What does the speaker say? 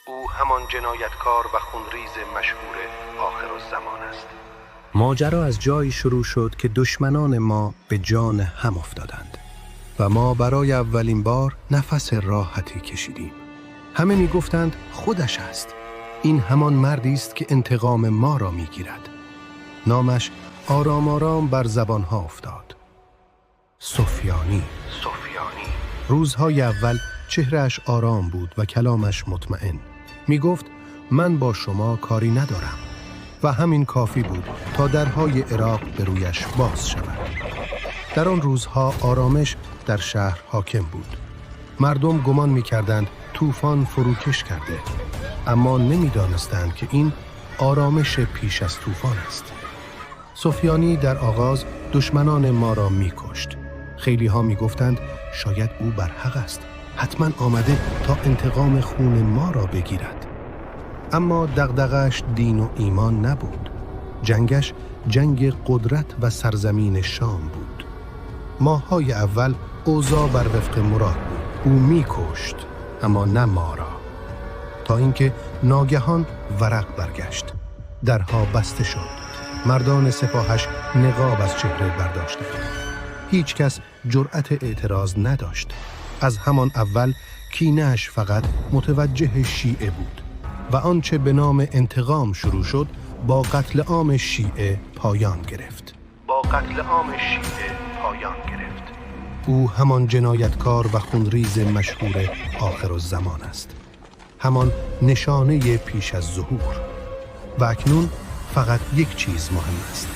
او همان جنایتکار و خونریز مشهور آخرالزمان است. ماجرا از جایی شروع شد که دشمنان ما به جان هم افتادند و ما برای اولین بار نفس راحتی کشیدیم. همه می گفتند خودش است. این همان مردی است که انتقام ما را می گیرد. نامش آرام آرام بر زبانها افتاد. سفیانی. روزهای اول چهرهش آرام بود و کلامش مطمئن. می گفت من با شما کاری ندارم و همین کافی بود تا درهای عراق به رویش باز شود. در آن روزها آرامش در شهر حاکم بود. مردم گمان می کردند طوفان فروکش کرده، اما نمی دانستند که این آرامش پیش از طوفان است. سفیانی در آغاز دشمنان ما را می کشت. خیلی ها می گفتند شاید او بر حق است. حتما آمده تا انتقام خون ما را بگیرد. اما دغدغه‌اش دین و ایمان نبود. جنگش جنگ قدرت و سرزمین شام بود. ماه‌های اول اوضاع بر وفق مراد بود. او می‌کشت، اما نه ما را. تا اینکه ناگهان ورق برگشت. درها بسته شد. مردان سپاهش نقاب از چهره برداشتند. هیچ کس جرأت اعتراض نداشت. از همان اول کینه‌اش فقط متوجه شیعه بود و آنچه به نام انتقام شروع شد با قتل عام شیعه پایان گرفت. او همان جنایتکار و خونریز مشهور آخرالزمان است. همان نشانه پیش از ظهور. و اکنون فقط یک چیز مهم است.